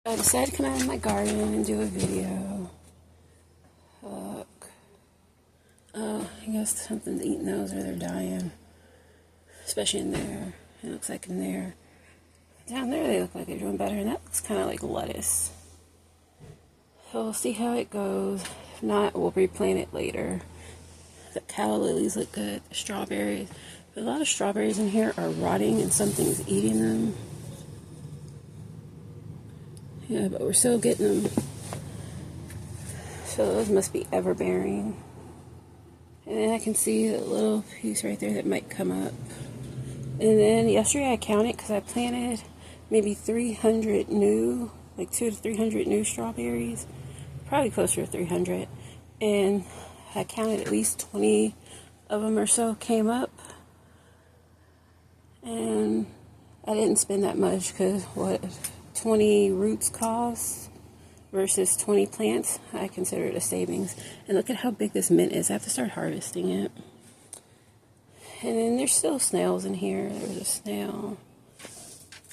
I decided to come out of my garden and do a video. Look. Oh, I guess something's eating those or they're dying. Especially in there. It looks like in there. Down there they look like they're doing better, and that looks kind of like lettuce. So we'll see how it goes. If not, we'll replant it later. The calla lilies look good. The strawberries. But a lot of strawberries in here are rotting and something's eating them. Yeah, but we're still getting them. So those must be ever-bearing. And then I can see a little piece right there that might come up. And then yesterday I counted because I planted maybe 300 new, like 200 to 300 new strawberries. Probably closer to 300. And I counted at least 20 of them or so came up. And I didn't spend that much because what 20 roots cost versus 20 plants, I consider it a savings. And look at how big this mint is. I have to start harvesting it. And then there's still snails in here. There's a snail.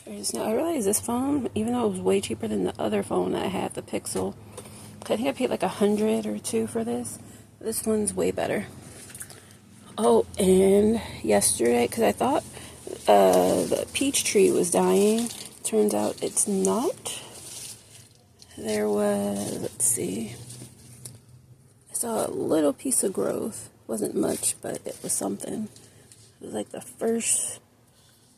There's a snail. I realized this phone, even though it was way cheaper than the other phone that I had, the Pixel, I think I paid like $100 or $200 for this. This one's way better. Oh, and yesterday, because I thought the peach tree was dying, turns out it's not. There was, let's see, I saw a little piece of growth. Wasn't much, but it was something. It was like the first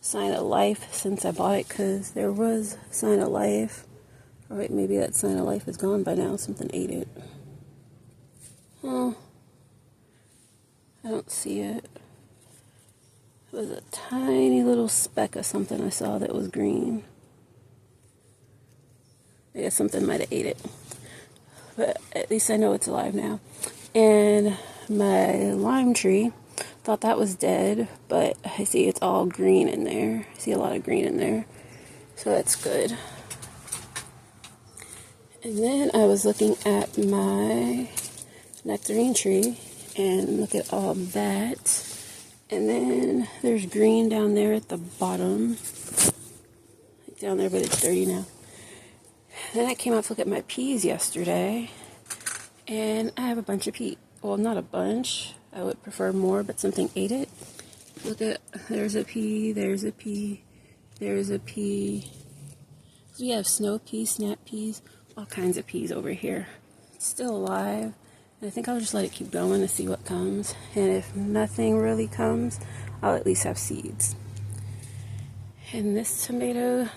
sign of life since I bought it, because there was a sign of life. Or wait, maybe that sign of life is gone by now. Something ate it. Oh, I don't see it. It was a tiny little speck of something I saw that was green. I guess something might have ate it. But at least I know it's alive now. And my lime tree, thought that was dead, but I see it's all green in there. I see a lot of green in there. So that's good. And then I was looking at my nectarine tree, and look at all that. And then there's green down there at the bottom. Down there, but it's dirty now. Then I came out to look at my peas yesterday, and I have a bunch of peas. Well, not a bunch. I would prefer more, but something ate it. Look at, there's a pea, there's a pea, there's a pea. We have snow peas, snap peas, all kinds of peas over here. It's still alive. And I think I'll just let it keep going to see what comes. And if nothing really comes, I'll at least have seeds. And this tomato,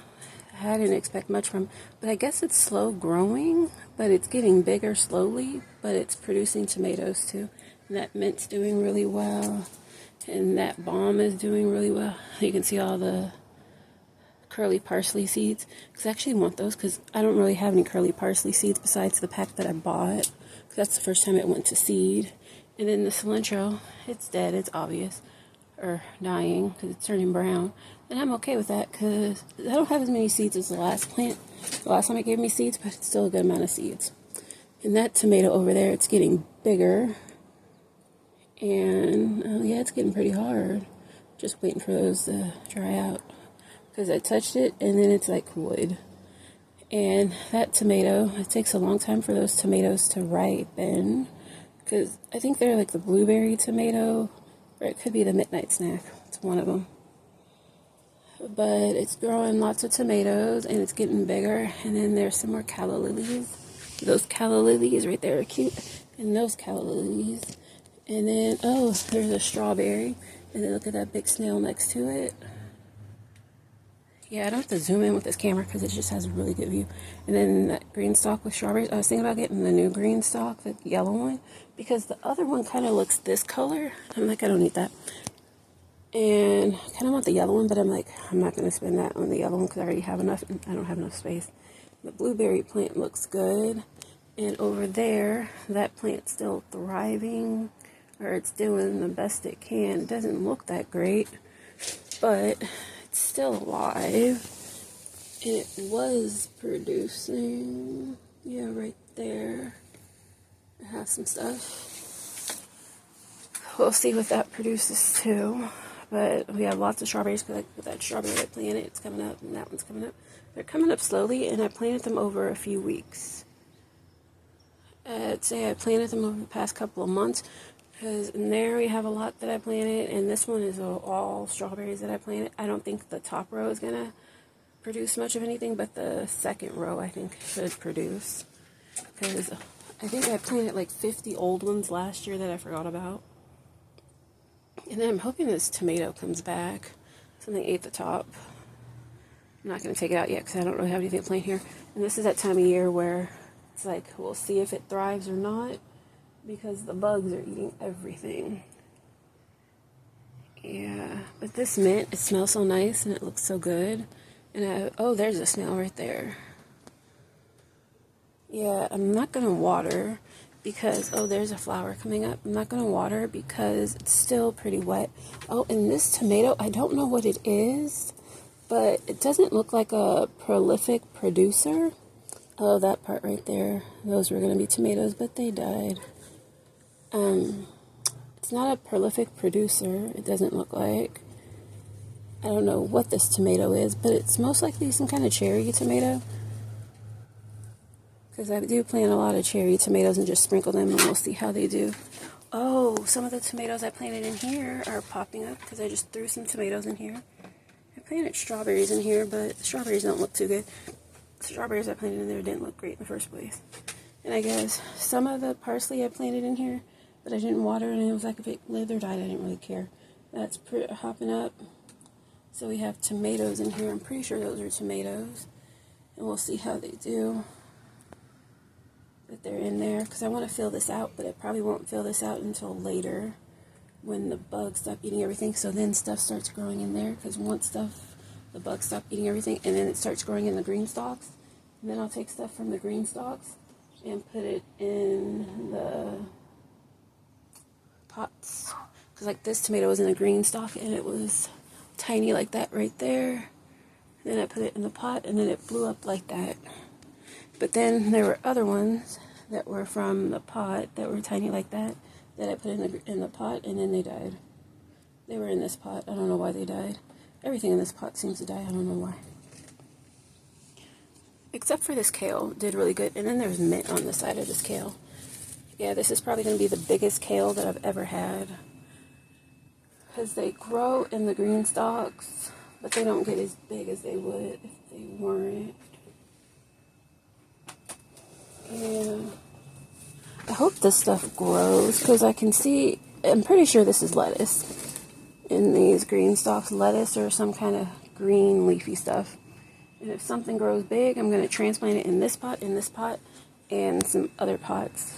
I didn't expect much from, but I guess it's slow growing, but it's getting bigger slowly, but it's producing tomatoes too. And that mint's doing really well, and that balm is doing really well. You can see all the curly parsley seeds, because I actually want those, because I don't really have any curly parsley seeds besides the pack that I bought, because that's the first time it went to seed. And then the cilantro, it's dead, it's obvious, or dying, because it's turning brown. And I'm okay with that, because I don't have as many seeds as the last plant. The last time it gave me seeds, but it's still a good amount of seeds. And that tomato over there, it's getting bigger. And, yeah, it's getting pretty hard. Just waiting for those to dry out. Because I touched it, and then it's like wood. And that tomato, it takes a long time for those tomatoes to ripen. Because I think they're like the blueberry tomato, or it could be the midnight snack. It's one of them. But it's growing lots of tomatoes, and it's getting bigger. And then there's some more calla lilies. Those calla lilies right there are cute. And those calla lilies. And then, oh, there's a strawberry. And then look at that big snail next to it. Yeah, I don't have to zoom in with this camera because it just has a really good view. And then that green stalk with strawberries. I was thinking about getting the new green stalk, the yellow one, because the other one kind of looks this color. I'm like, I don't need that. And I kind of want the yellow one, but I'm like, I'm not going to spend that on the yellow one because I already have enough. And I don't have enough space. The blueberry plant looks good. And over there, that plant's still thriving, or it's doing the best it can. It doesn't look that great, but it's still alive. And it was producing, yeah, right there. It has some stuff. We'll see what that produces too. But we have lots of strawberries, because with that strawberry I planted, it's coming up, and that one's coming up. They're coming up slowly, and I planted them over a few weeks. I'd say I planted them over the past couple of months, because in there we have a lot that I planted, and this one is all strawberries that I planted. I don't think the top row is going to produce much of anything, but the second row I think should produce, because I think I planted like 50 old ones last year that I forgot about. And then I'm hoping this tomato comes back. Something ate the top. I'm not going to take it out yet because I don't really have anything to plant here. And this is that time of year where it's like, we'll see if it thrives or not, because the bugs are eating everything. Yeah, but this mint, it smells so nice and it looks so good. And oh, there's a snail right there. Yeah, I'm not going to water because, oh, there's a flower coming up. I'm not going to water because it's still pretty wet. Oh, and this tomato, I don't know what it is, but it doesn't look like a prolific producer. Oh, that part right there. Those were going to be tomatoes, but they died. It's not a prolific producer, it doesn't look like. I don't know what this tomato is, but it's most likely some kind of cherry tomato. Because I do plant a lot of cherry tomatoes and just sprinkle them, and we'll see how they do. Oh, some of the tomatoes I planted in here are popping up because I just threw some tomatoes in here. I planted strawberries in here, but the strawberries don't look too good. The strawberries I planted in there didn't look great in the first place. And I guess some of the parsley I planted in here, but I didn't water, and it was like if it lived or died, I didn't really care. That's hopping up. So we have tomatoes in here. I'm pretty sure those are tomatoes. And we'll see how they do. But they're in there, because I want to fill this out, but I probably won't fill this out until later when the bugs stop eating everything. So then stuff starts growing in there, because once the bugs stop eating everything, and then it starts growing in the green stalks. And then I'll take stuff from the green stalks and put it in the pots. Because like this tomato was in a green stalk, and it was tiny like that right there. Then I put it in the pot, and then it blew up like that. But then there were other ones that were from the pot that were tiny like that I put in the pot, and then they died. They were in this pot. I don't know why they died. Everything in this pot seems to die. I don't know why. Except for this kale, did really good. And then there's mint on the side of this kale. Yeah, this is probably going to be the biggest kale that I've ever had. Because they grow in the green stalks, but they don't get as big as they would if they weren't. Yeah. I hope this stuff grows, because I can see, I'm pretty sure this is lettuce in these green stalks. Lettuce or some kind of green leafy stuff. And if something grows big, I'm going to transplant it in this pot, and some other pots.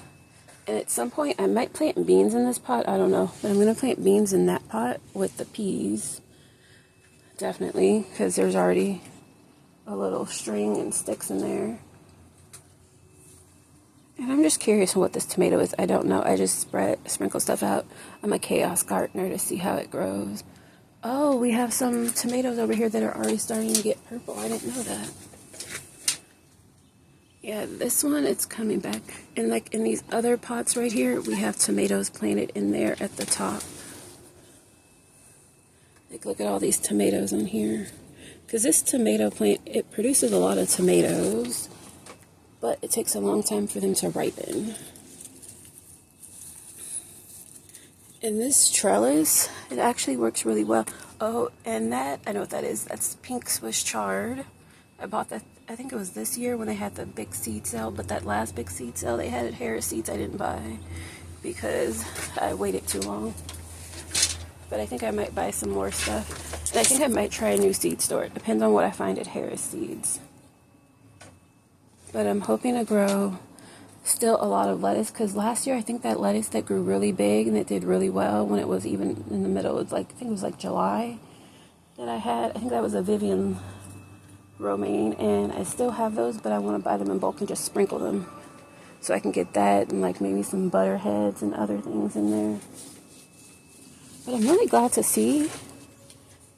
And at some point, I might plant beans in this pot. I don't know. But I'm going to plant beans in that pot with the peas. Definitely, because there's already a little string and sticks in there. And I'm just curious what this tomato is. I don't know. I just sprinkle stuff out. I'm a chaos gardener to see how it grows. Oh, we have some tomatoes over here that are already starting to get purple. I didn't know that. Yeah, this one, it's coming back. And like in these other pots right here, we have tomatoes planted in there at the top. Like, look at all these tomatoes on here. Because this tomato plant, it produces a lot of tomatoes, but it takes a long time for them to ripen. And this trellis, it actually works really well. Oh, and that, I know what that is. That's pink Swiss chard. I bought that, I think it was this year when they had the big seed sale, but that last big seed sale they had at Harris Seeds I didn't buy because I waited too long. But I think I might buy some more stuff. And I think I might try a new seed store. It depends on what I find at Harris Seeds. But I'm hoping to grow still a lot of lettuce, because last year I think that lettuce that grew really big and it did really well when it was even in the middle, it's like, I think it was like July that I had. I think that was a Vivian romaine, and I still have those, but I want to buy them in bulk and just sprinkle them so I can get that and like maybe some butter heads and other things in there. But I'm really glad to see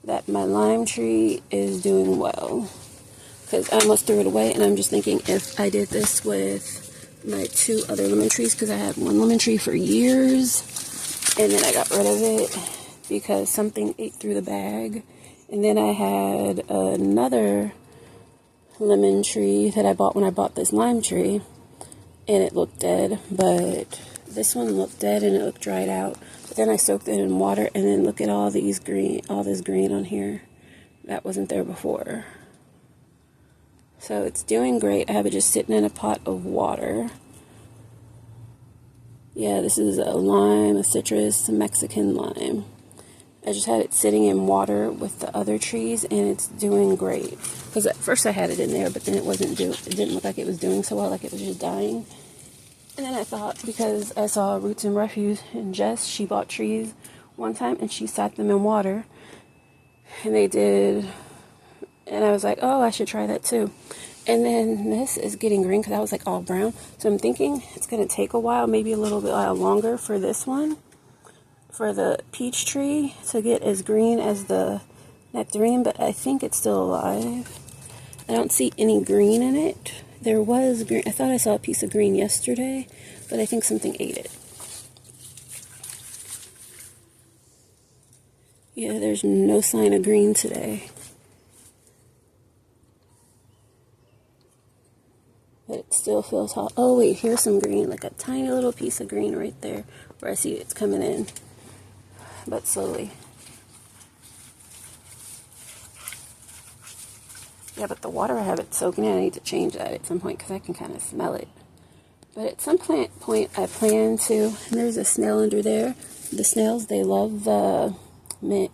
that my lime tree is doing well, because I almost threw it away, and I'm just thinking if I did this with my 2 other lemon trees, because I had one lemon tree for years and then I got rid of it because something ate through the bag, and then I had another lemon tree that I bought when I bought this lime tree, and it looked dead, but this one looked dead and it looked dried out. But then I soaked it in water, and then look at all this green on here. That wasn't there before. So it's doing great. I have it just sitting in a pot of water. Yeah, this is a lime, a citrus, a Mexican lime. I just had it sitting in water with the other trees, and it's doing great. Because at first I had it in there, but then it didn't look like it was doing so well, like it was just dying. And then I thought, because I saw Roots and Refuge and Jess, she bought trees one time and she sat them in water. And they did, and I was like, oh, I should try that too. And then this is getting green because I was like all brown. So I'm thinking it's going to take a while, maybe a little bit longer for this one, for the peach tree to get as green as the nectarine, but I think it's still alive. I don't see any green in it. There was green. I thought I saw a piece of green yesterday, but I think something ate it. Yeah, there's no sign of green today. But it still feels hot. Oh wait, here's some green, like a tiny little piece of green right there where I see it's coming in, but slowly. Yeah, but the water I have it soaking in, I need to change that at some point because I can kind of smell it. But at some point I plan to, and there's a snail under there. The snails, they love the mint,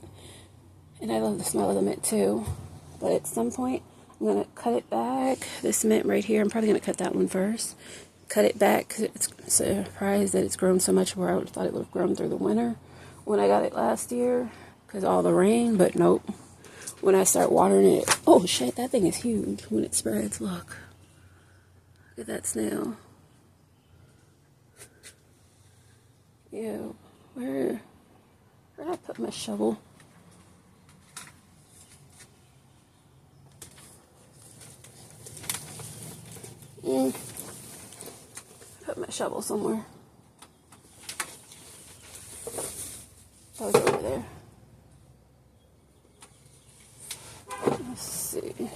and I love the smell of the mint too. But at some point, I'm going to cut it back. This mint right here, I'm probably going to cut that one first. Cut it back because it's surprised that it's grown so much where I would have thought it would have grown through the winter when I got it last year because all the rain, but nope. When I start watering it, oh shit, that thing is huge when it spreads. Look at that snail. Ew, where did I put my shovel? Put my shovel somewhere. That was over there. Let's see.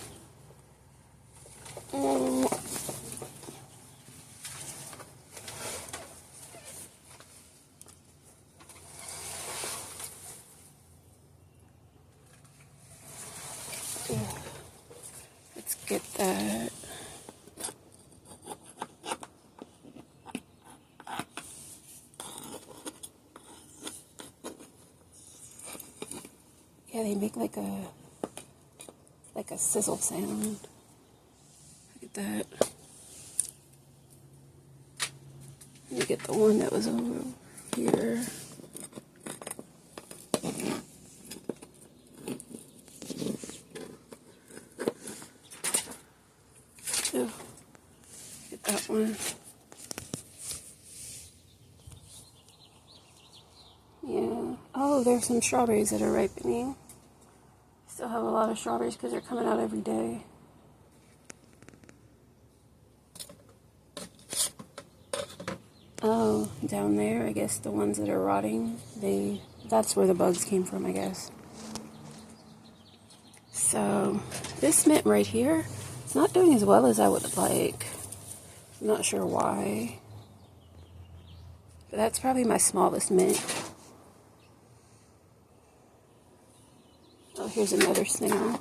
Let's get that. Yeah, they make like a sizzle sound. Look at that. Let me get the one that was over here. Oh, get that one. Yeah. Oh, there's some strawberries that are ripening. Still have a lot of strawberries because they're coming out every day. Oh, down there, I guess the ones that are rotting, that's where the bugs came from, I guess. So, this mint right here, it's not doing as well as I would like. I'm not sure why. But that's probably my smallest mint. Oh, here's another snail.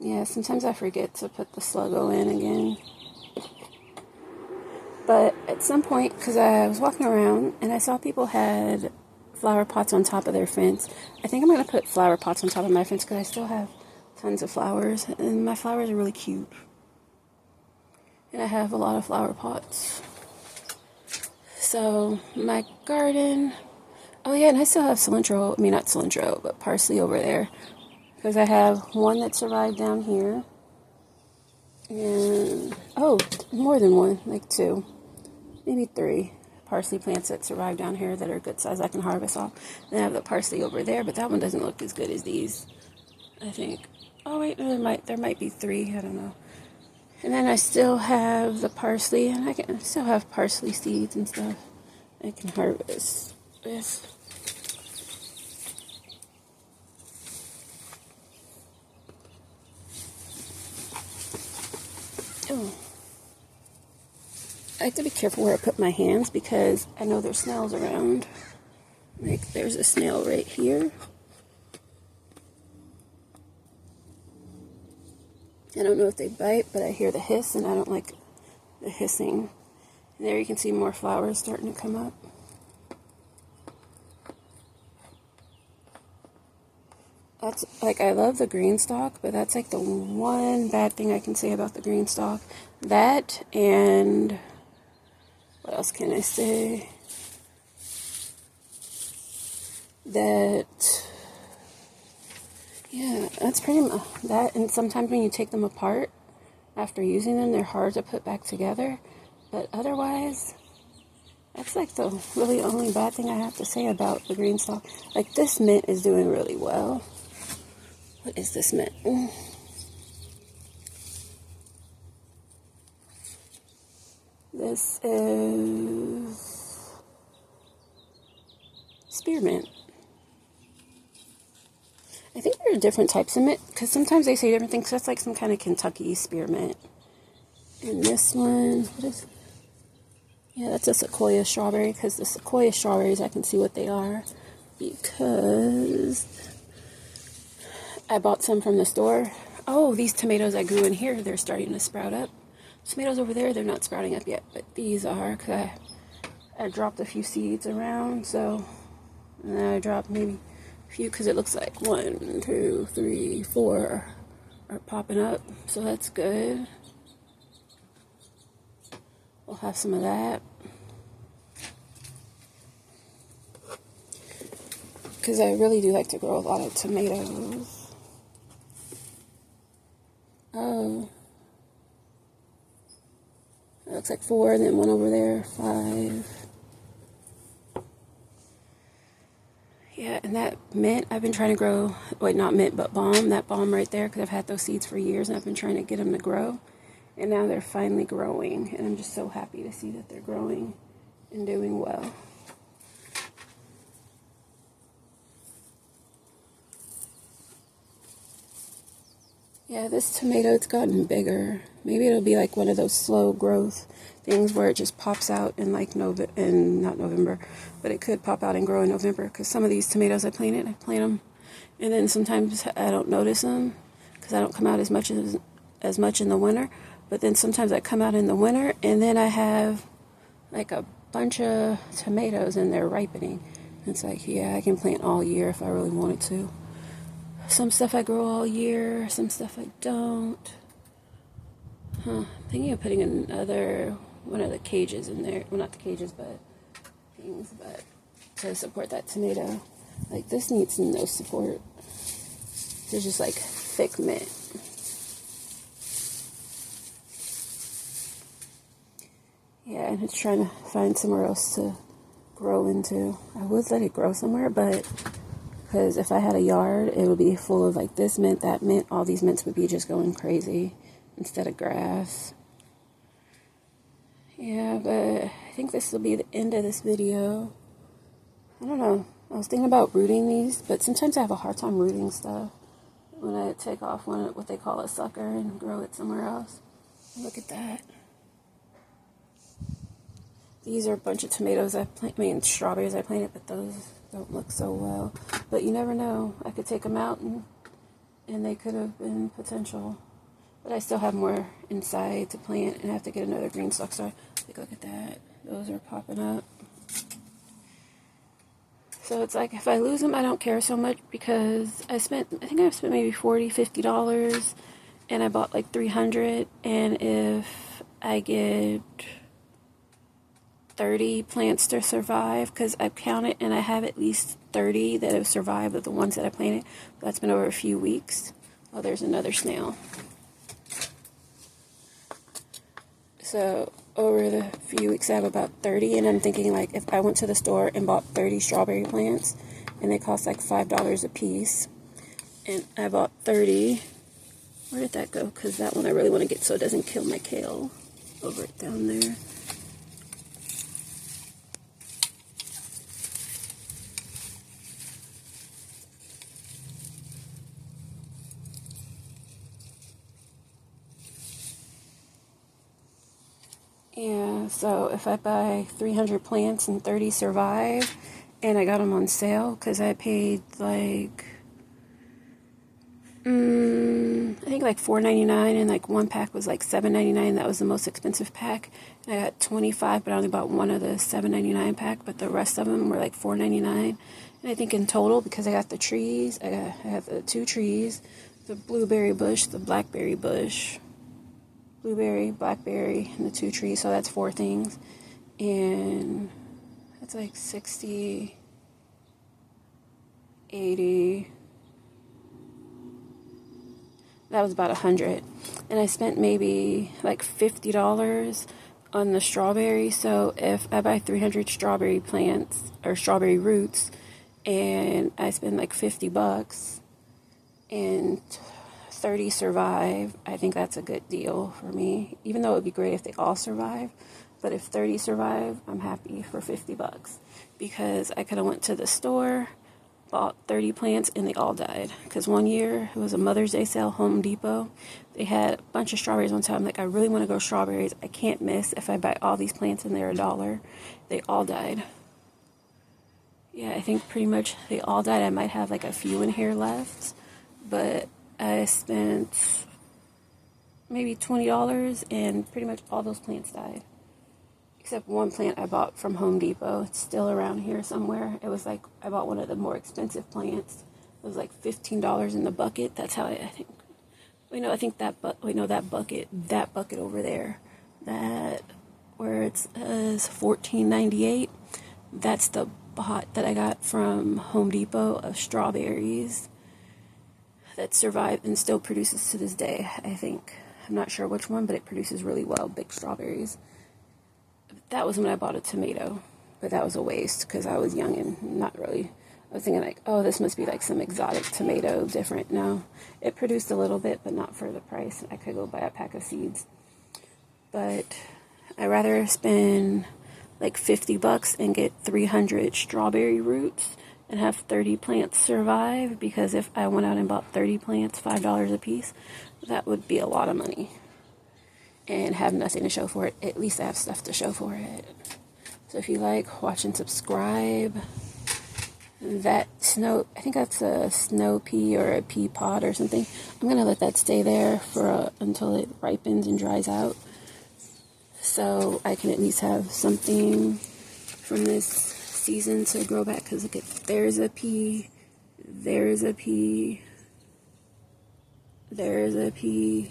Yeah, sometimes I forget to put the Sluggo in again. But at some point, because I was walking around and I saw people had flower pots on top of their fence. I think I'm going to put flower pots on top of my fence because I still have tons of flowers. And my flowers are really cute. And I have a lot of flower pots. So, my garden. Oh yeah, and I still have cilantro. I mean, not cilantro, but parsley over there. Because I have one that survived down here. And, oh, more than one, like 2. Maybe 3 parsley plants that survive down here that are good size I can harvest off. Then I have the parsley over there, but that one doesn't look as good as these, I think. Oh wait, no, there might be 3. I don't know. And then I still have the parsley, and I can still have parsley seeds and stuff I can harvest with. Oh. I have to be careful where I put my hands because I know there's snails around. Like, there's a snail right here. I don't know if they bite, but I hear the hiss, and I don't like the hissing. And there you can see more flowers starting to come up. That's, like, I love the green stalk, but that's, like, the one bad thing I can say about the green stalk. That, and what else can I say? That, yeah, that's pretty much that. And sometimes when you take them apart after using them, they're hard to put back together. But otherwise, that's like the really only bad thing I have to say about the green stalk. Like, this mint is doing really well. What is this mint? This is spearmint. I think there are different types of mint, because sometimes they say different things. So that's like some kind of Kentucky spearmint. And this one, what is it? Yeah, that's a Sequoia strawberry, because the Sequoia strawberries, I can see what they are, because I bought some from the store. Oh, these tomatoes I grew in here, they're starting to sprout up. Tomatoes over there, they're not sprouting up yet, but these are, because I dropped a few seeds around, so, and then I dropped maybe a few, because it looks like 1, 2, 3, 4 are popping up, so that's good. We'll have some of that. Because I really do like to grow a lot of tomatoes. Oh. It looks like 4, and then 1 over there, 5. Yeah, and that mint, I've been trying to grow, wait, not mint, but balm, that balm right there, because I've had those seeds for years, and I've been trying to get them to grow. And now they're finally growing, and I'm just so happy to see that they're growing and doing well. Yeah, this tomato, it's gotten bigger. Maybe it'll be like one of those slow growth things where it just pops out in like not November, but it could pop out and grow in November, because some of these tomatoes I plant them, and then sometimes I don't notice them because I don't come out as much in the winter. But then sometimes I come out in the winter, and then I have like a bunch of tomatoes, and they're ripening. It's like, yeah, I can plant all year if I really wanted to. Some stuff I grow all year, some stuff I don't. I'm thinking of putting another one of the cages in there. Well, not the cages, but things, but to support that tomato. Like, this needs no support. There's just like thick mint. Yeah, and it's trying to find somewhere else to grow into. I would let it grow somewhere, but because if I had a yard, it would be full of like this mint, that mint, all these mints would be just going crazy instead of grass. Yeah, but I think this will be the end of this video. I don't know. I was thinking about rooting these, but sometimes I have a hard time rooting stuff when I take off what they call a sucker and grow it somewhere else. Look at that. These are a bunch of tomatoes strawberries I planted, but those don't look so well. But you never know. I could take them out, and they could have been potential. But I still have more inside to plant, and I have to get another green stalk. So take a look at that. Those are popping up. So it's like, if I lose them, I don't care so much, because I think I've spent maybe $40, $50, and I bought like 300. And if I get 30 plants to survive, because I've counted and I have at least 30 that have survived of the ones that I planted. That's been over a few weeks. Oh, there's another snail. So over the few weeks I have about 30, and I'm thinking, like, if I went to the store and bought 30 strawberry plants, and they cost like $5 a piece, and I bought 30, Where did that go? Because that one I really want to get so it doesn't kill my kale. Over it down there. Yeah, so if I buy 300 plants and 30 survive, and I got them on sale, because I paid like, I think like $4.99, and like one pack was like $7.99. That was the most expensive pack. And I got 25, but I only bought one of the $7.99 pack, but the rest of them were like $4.99. And I think in total, because I got the trees, I have the 2 trees, the blueberry bush, the blackberry bush, blueberry, blackberry, and the 2 trees, so that's 4 things. And that's like 60, 80, that was about 100. And I spent maybe like $50 on the strawberry. So if I buy 300 strawberry plants or strawberry roots, and I spend like $50 and 30 survive, I think that's a good deal for me. Even though it would be great if they all survive, but if 30 survive, I'm happy for $50, because I could have went to the store, bought 30 plants, and they all died. Because one year, it was a Mother's Day sale, Home Depot. They had a bunch of strawberries one time. I'm like, I really want to grow strawberries. I can't miss if I buy all these plants and they're $1. They all died. Yeah, I think pretty much they all died. I might have like a few in here left, but I spent maybe $20 and pretty much all those plants died. Except one plant I bought from Home Depot. It's still around here somewhere. It was like, I bought one of the more expensive plants. It was like $15 in the bucket. That's how I think. Wait, no, I think that bucket over there, that where it says $14.98, that's the pot that I got from Home Depot of strawberries that survived and still produces to this day, I think. I'm not sure which one, but it produces really well, big strawberries. That was when I bought a tomato, but that was a waste because I was young and not really. I was thinking like, oh, this must be like some exotic tomato, different. No, it produced a little bit, but not for the price. I could go buy a pack of seeds. But I'd rather spend like $50 and get 300 strawberry roots and have 30 plants survive, because if I went out and bought 30 plants, $5 a piece, that would be a lot of money. And have nothing to show for it. At least I have stuff to show for it. So if you like, watch and subscribe. That snow, I think that's a snow pea or a pea pod or something. I'm going to let that stay there for until it ripens and dries out, so I can at least have something from this season to grow back. Because look, there's a pea, there's a pea, there's a pea,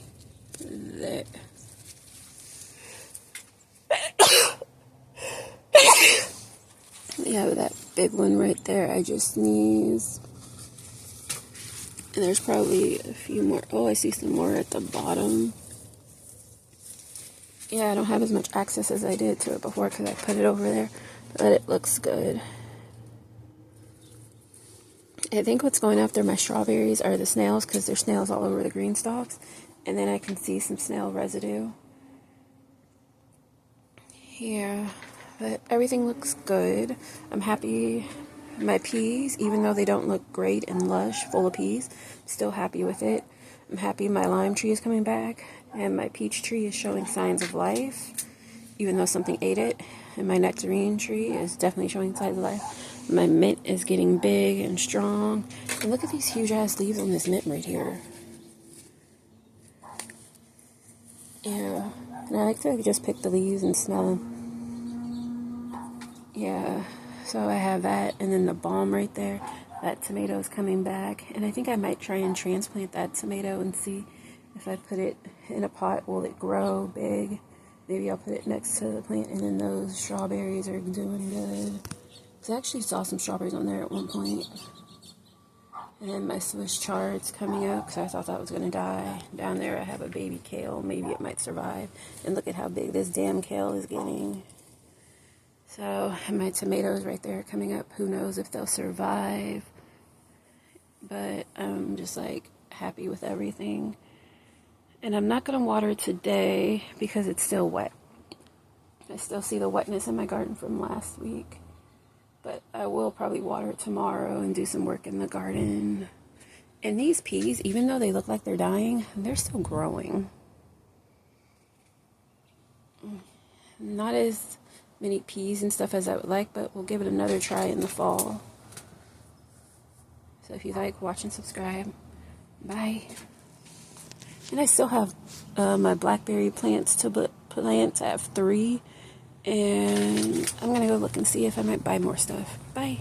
there. Yeah, that big one right there, I just sneezed. And there's probably a few more. Oh, I see some more at the bottom. Yeah, I don't have as much access as I did to it before because I put it over there, but it looks good. I think what's going after my strawberries are the snails, because there's snails all over the green stalks. And then I can see some snail residue. Yeah, but everything looks good. I'm happy. My peas, even though they don't look great and lush, full of peas, I'm still happy with it. I'm happy my lime tree is coming back, and my peach tree is showing signs of life, even though something ate it. And my nectarine tree is definitely showing signs of life. My mint is getting big and strong. And look at these huge ass leaves on this mint right here. Yeah, and I like to just pick the leaves and smell them. Yeah, so I have that, and then the balm right there. That tomato is coming back, and I think I might try and transplant that tomato and see if I put it in a pot, will it grow big? Maybe I'll put it next to the plant, and then those strawberries are doing good. I actually saw some strawberries on there at one point. And then my Swiss chard's coming up, because I thought that was going to die. Down there I have a baby kale, maybe it might survive. And look at how big this damn kale is getting. So, and my tomatoes right there coming up, who knows if they'll survive. But I'm just like happy with everything. And I'm not going to water today because it's still wet. I still see the wetness in my garden from last week. But I will probably water it tomorrow and do some work in the garden. And these peas, even though they look like they're dying, they're still growing. Not as many peas and stuff as I would like, but we'll give it another try in the fall. So if you like, watch and subscribe. Bye. And I still have my blackberry plants to plant. I have 3. And I'm going to go look and see if I might buy more stuff. Bye.